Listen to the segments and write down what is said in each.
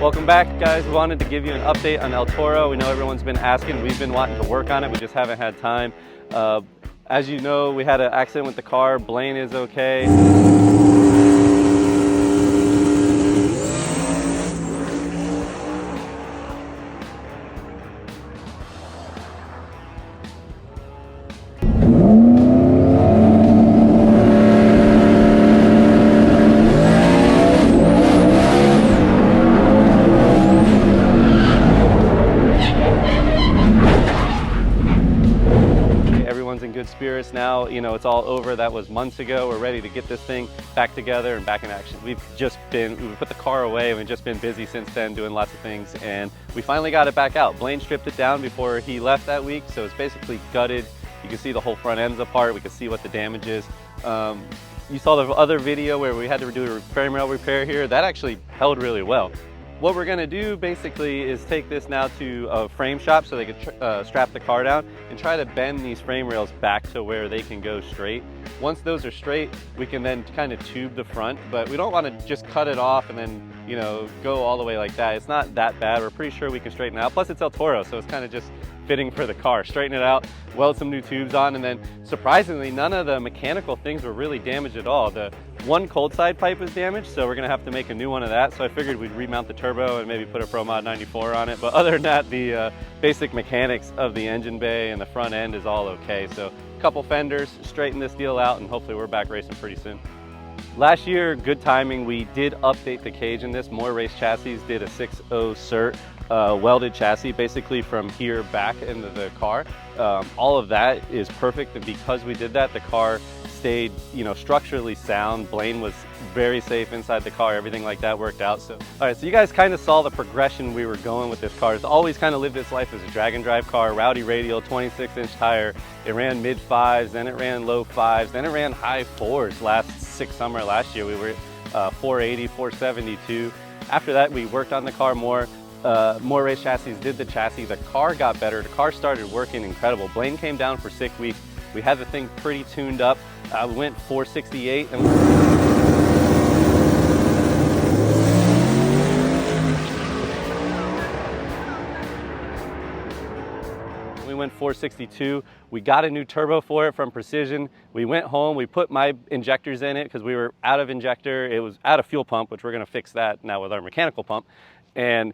Welcome back, guys. We wanted to give you an update on El Toro. We know everyone's been asking. We've been wanting to work on it. We just haven't had time. As you know, we had an accident with the car. Blaine is okay. Everyone's in good spirits now. You know, it's all over. That was months ago. We're ready to get this thing back together and back in action. We put the car away and we've just been busy since then doing lots of things, and we finally got it back out. Blaine stripped it down before he left that week, so it's basically gutted. You can see the whole front end's apart. We can see what the damage is. You saw the other video where we had to do a frame rail repair here. That actually held really well. What we're gonna do basically is take this now to a frame shop so they can strap the car down and try to bend these frame rails back to where they can go straight. Once those are straight, we can then kind of tube the front, but we don't want to just cut it off and then, you know, go all the way like that. It's not that bad. We're pretty sure we can straighten it out. Plus it's El Toro, so it's kind of just fitting for the car. Straighten it out, weld some new tubes on, and then surprisingly, none of the mechanical things were really damaged at all. The one cold side pipe was damaged, so we're gonna have to make a new one of that. So I figured we'd remount the turbo and maybe put a Pro Mod 94 on it. But other than that, the basic mechanics of the engine bay and the front end is all okay. So a couple fenders, straighten this deal out, and hopefully we're back racing pretty soon. Last year, good timing, we did update the cage in this. More Race Chassis did a 6.0 cert. Welded chassis basically from here back into the car. All of that is perfect, and because we did that, the car stayed, you know, structurally sound. Blaine was very safe inside the car. Everything like that worked out. So, all right, so you guys kind of saw the progression we were going with this car. It's always kind of lived its life as a drag and drive car. Rowdy radial, 26-inch tire. It ran mid fives, then it ran low fives, then it ran high fours summer last year. We were 480, 472. After that, we worked on the car more. More Race Chassis did the chassis. The car got better. The car started working incredible. Blaine came down for 6 weeks. We had the thing pretty tuned up. We went 468 and we went 462. We got a new turbo for it from Precision. We went home, we put my injectors in it because we were out of injector. It was out of fuel pump, which we're gonna fix that now with our mechanical pump. And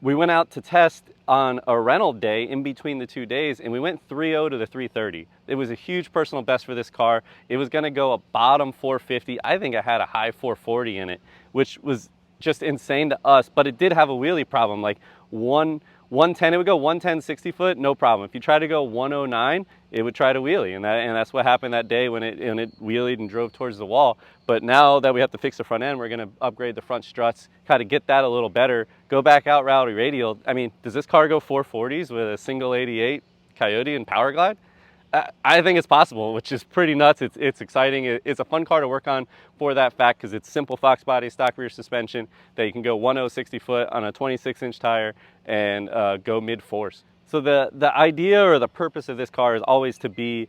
we went out to test on a rental day in between the 2 days, and we went 3.0 to the 330. It was a huge personal best for this car. It was gonna go a bottom 450. I think it had a high 440 in it, which was just insane to us, but it did have a wheelie problem. Like 110, it would go 110 60 foot, no problem. If you try to go 109, it would try to wheelie, and that's what happened that day when it wheelied and drove towards the wall. But now that we have to fix the front end, we're gonna upgrade the front struts, kind of get that a little better, go back out rowdy radial. I mean, does this car go 440s with a single 88 Coyote and Power Glide? I think it's possible, which is pretty nuts. It's exciting. It's a fun car to work on for that fact, because it's simple Fox body, stock rear suspension, that you can go 1.0 60 foot on a 26-inch tire and go mid fours. So the idea or the purpose of this car is always to be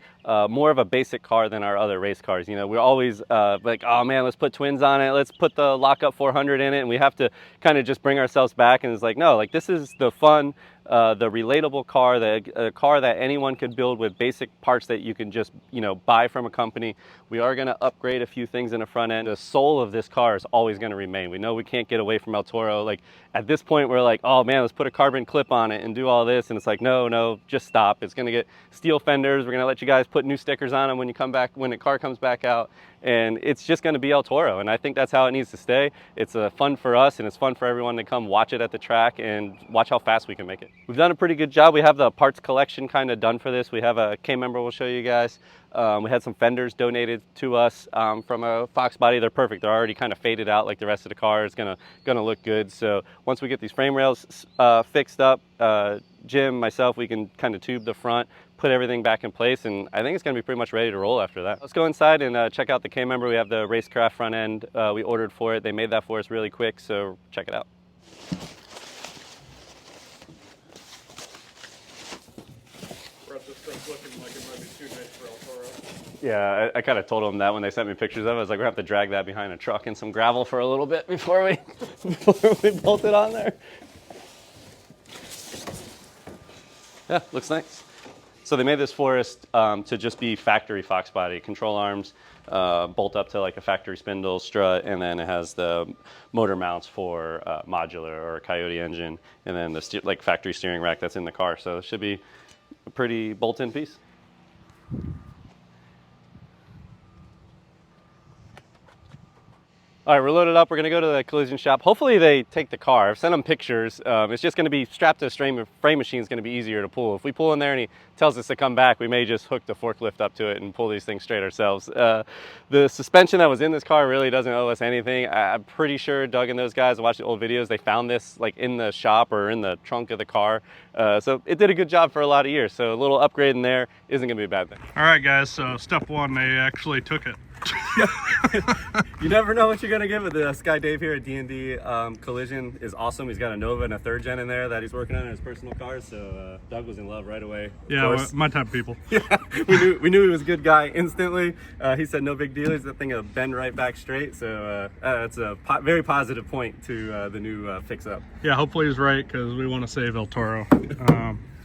more of a basic car than our other race cars. You know, we're always like, oh man, let's put twins on it. Let's put the lockup 400 in it. And we have to kind of just bring ourselves back. And it's like, no, like this is the fun, the relatable car, the car that anyone could build with basic parts that you can just, you know, buy from a company. We are going to upgrade a few things in the front end. The soul of this car is always going to remain. We know we can't get away from El Toro. Like at this point, we're like, oh man, let's put a carbon clip on it and do all this. And it's like, no, just stop. It's going to get steel fenders. We're going to let you guys put new stickers on them when you come back, when the car comes back out. And it's just going to be El Toro. And I think that's how it needs to stay. It's fun for us, and it's fun for everyone to come watch it at the track and watch how fast we can make it. We've done a pretty good job. We have the parts collection kind of done for this. We have a K member we'll show you guys. We had some fenders donated to us from a Fox body. They're perfect. They're already kind of faded out like the rest of the car. It's gonna look good. So once we get these frame rails fixed up, Jim, myself, we can kind of tube the front, put everything back in place, and I think it's going to be pretty much ready to roll after that. Let's go inside and check out the K member. We have the Racecraft front end. We ordered for it. They made that for us really quick, so check it out. This thing's looking like it might be too nice for El Toro. Yeah, I kind of told them that when they sent me pictures of it. I was like, we're going to have to drag that behind a truck and some gravel for a little bit before we bolt it on there. Yeah, looks nice. So they made this for us to just be factory Fox body, control arms, bolt up to like a factory spindle, strut, and then it has the motor mounts for modular or a Coyote engine, and then the like factory steering rack that's in the car. So it should be a pretty bolt-in piece. All right, we're loaded up. We're going to go to the collision shop. Hopefully they take the car. I've sent them pictures. It's just going to be strapped to a frame machine. Is going to be easier to pull. If we pull in there and he tells us to come back, we may just hook the forklift up to it and pull these things straight ourselves. The suspension that was in this car really doesn't owe us anything. I'm pretty sure Doug and those guys, I watched the old videos, they found this like in the shop or in the trunk of the car. So it did a good job for a lot of years. So a little upgrade in there isn't going to be a bad thing. All right, guys. So step one, they actually took it. You never know what you're gonna get with this guy Dave here at D&D. Collision is awesome. He's got a Nova and a 3rd gen in there that he's working on in his personal cars. So Doug was in love right away. Yeah, my type of people. Yeah, we knew he was a good guy instantly. He said no big deal. He's that thing will bend right back straight. So that's a very positive point to the new fix up. Yeah, hopefully he's right because we want to save El Toro.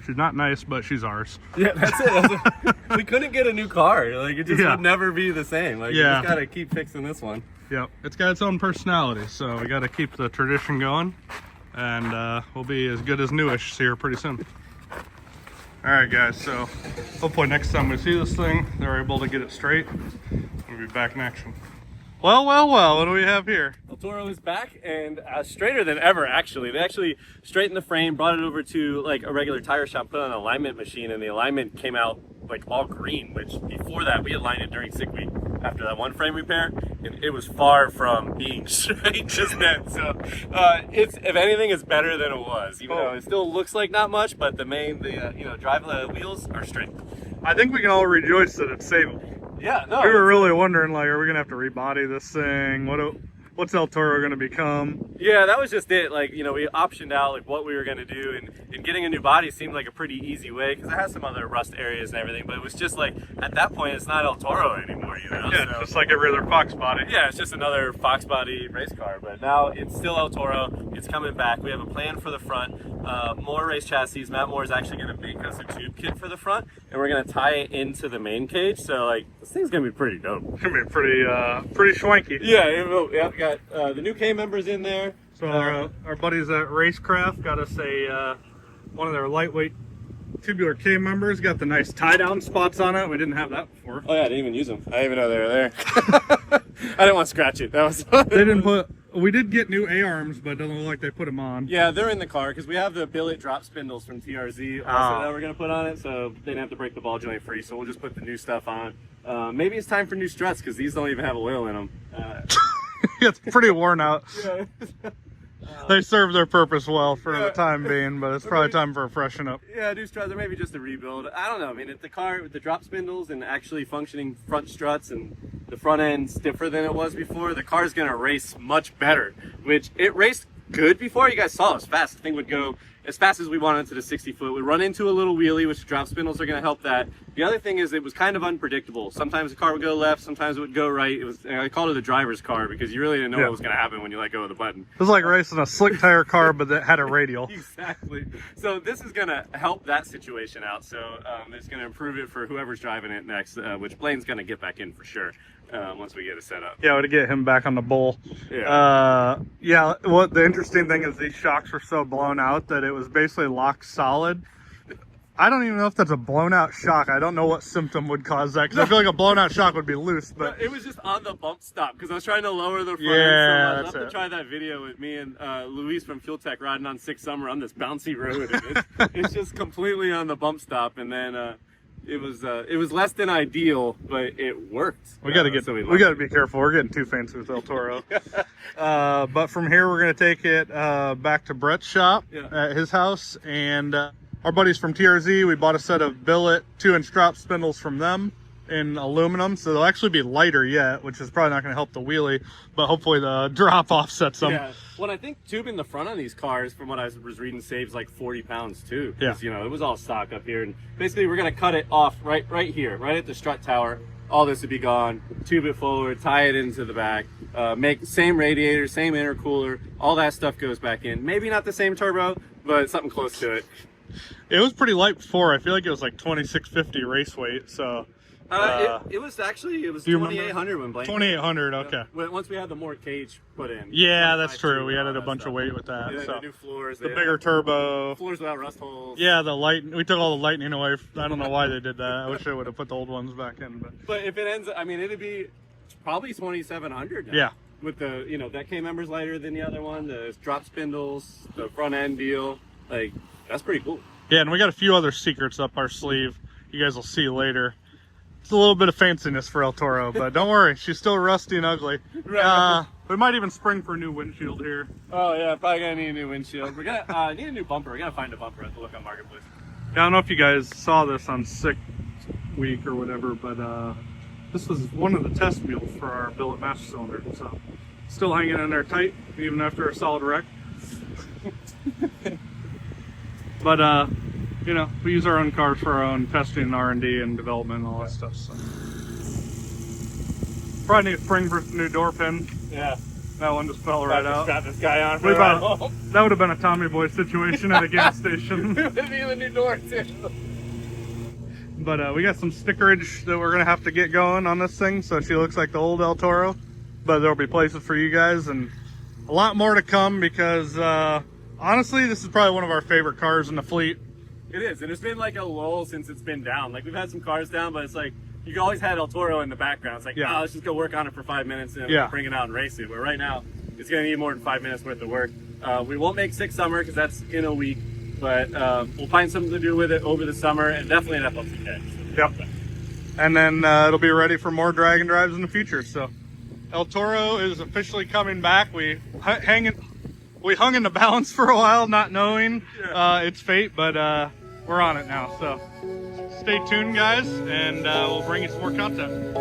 She's not nice, but she's ours. Yeah, that's it. We couldn't get a new car. Like, it just would never be the same. Like, you just got to keep fixing this one. Yep, it's got its own personality, so we got to keep the tradition going, and we'll be as good as newish here pretty soon. All right, guys, so hopefully next time we see this thing, they're able to get it straight. We'll be back in action. Well, what do we have here? El Toro is back and straighter than ever, actually. They actually straightened the frame, brought it over to like a regular tire shop, put on an alignment machine, and the alignment came out like all green, which before that we aligned it during sick week after that one frame repair, and it was far from being straight just then. So it's, if anything, it's better than it was, even though it still looks like not much, but the drive wheels are straight. I think we can all rejoice that it's saveable. Yeah, no. We were really wondering, like, are we gonna have to rebody this thing? What's El Toro gonna become? Yeah, that was just it. Like, we optioned out like what we were gonna do, and getting a new body seemed like a pretty easy way because it has some other rust areas and everything. But it was just like at that point, it's not El Toro anymore, Yeah, so, just like every other Fox body. Yeah, it's just another Fox body race car. But now it's still El Toro. It's coming back. We have a plan for the front. More race chassis. Matt Moore is actually gonna make us a tube kit for the front, and we're gonna tie it into the main cage. So like this thing's gonna be pretty dope. It's gonna be pretty swanky. Yeah, it will. Yeah, we got the new K members in there. So our buddies at Racecraft got us one of their lightweight tubular K members. Got the nice tie down spots on it. We didn't have that before. Oh yeah, I didn't even use them. I didn't even know they were there. I didn't want to scratch it. That was. They didn't put. We did get new A-arms, but it doesn't look like they put them on. Yeah, they're in the car because we have the billet drop spindles from TRZ also that we're going to put on it, so they didn't have to break the ball joint free, so we'll just put the new stuff on. Maybe it's time for new struts because these don't even have oil in them. It's pretty worn out. Yeah. They serve their purpose well for the time being, but it's probably time for a freshen up. Yeah, new struts, or maybe just a rebuild. I don't know. I mean, if the car with the drop spindles and actually functioning front struts and the front end stiffer than it was before, the car's going to race much better, which it raced good before. You guys saw it was fast. The thing would go as fast as we wanted to the 60 foot. We run into a little wheelie, which drop spindles are going to help that. The other thing is it was kind of unpredictable. Sometimes the car would go left, sometimes it would go right. It was, I called it a driver's car because you really didn't know what was going to happen when you let go of the button. It was like racing a slick tire car, but that had a radial. Exactly. So this is going to help that situation out. So it's going to improve it for whoever's driving it next, which Blaine's going to get back in for sure. Once we get it set up. Yeah, to get him back on the bull. Yeah. What the interesting thing is these shocks were so blown out that it was basically locked solid. I don't even know if that's a blown out shock. I don't know what symptom would cause that because I feel like a blown out shock would be loose. But no, it was just on the bump stop because I was trying to lower the front yeah, end. So I'd love to try that video with me and Luis from Fuel Tech riding on 6 Summer on this bouncy road. It's just completely on the bump stop, and then it was less than ideal, but it worked. We got to be careful. We're getting too fancy with El Toro. But from here, we're going to take it back to Brett's shop at his house, and our buddies from TRZ, we bought a set of billet 2-inch drop spindles from them in aluminum, so they'll actually be lighter yet, which is probably not going to help the wheelie, but hopefully the drop offsets them. Yeah. Well, I think tubing the front on these cars, from what I was reading, saves like 40 pounds too. Yeah. It was all stock up here, and basically we're going to cut it off right here, right at the strut tower, all this would be gone. Tube it forward, tie it into the back, make same radiator, same intercooler, all that stuff goes back in. Maybe not the same turbo, but something close to it. It was pretty light before. I feel like it was like 2650 race weight. So it was 2800 when Blaine. 2800. Okay. Once we had the more cage put in. Yeah, that's true. We added a bunch of weight with that. Yeah, so the new floors. The bigger turbo. Floors without rust holes. Yeah, the light. We took all the lightning away. I don't know why they did that. I wish they would have put the old ones back in. But if it ends, I mean, it'd be probably 2700 now. Yeah. With the, that K-member's lighter than the other one, the drop spindles, the front end deal, like, that's pretty cool. Yeah, and we got a few other secrets up our sleeve. You guys will see later. It's a little bit of fanciness for El Toro, but don't worry, she's still rusty and ugly. Right. We might even spring for a new windshield here. Oh yeah, probably gonna need a new windshield. We're gonna need a new bumper. We're gonna find a bumper at the look on Marketplace. Yeah, I don't know if you guys saw this on Sick Week or whatever, but this was one of the test mules for our billet master cylinder. So still hanging in there tight, even after a solid wreck. But we use our own cars for our own testing, R&D, and development, and all that stuff. So probably need a spring for some new door pins. Yeah, that one just fell right out. Got this guy on for that would have been a Tommy Boy situation at a gas station. We would need a new door too. But we got some stickerage that we're gonna have to get going on this thing, so she looks like the old El Toro. But there'll be places for you guys, and a lot more to come because honestly, this is probably one of our favorite cars in the fleet. It is, and it's been like a lull since it's been down. Like, we've had some cars down, but it's like, you always had El Toro in the background. It's like, yeah, let's just go work on it for 5 minutes and bring it out and race it. But right now, it's going to need more than 5 minutes worth of work. We won't make 6 summer because that's in a week, but we'll find something to do with it over the summer, and definitely an FLTK. Yep. And then it'll be ready for more drag and drives in the future. So El Toro is officially coming back. We hung in the balance for a while, not knowing its fate, but we're on it now. So stay tuned, guys, and we'll bring you some more content.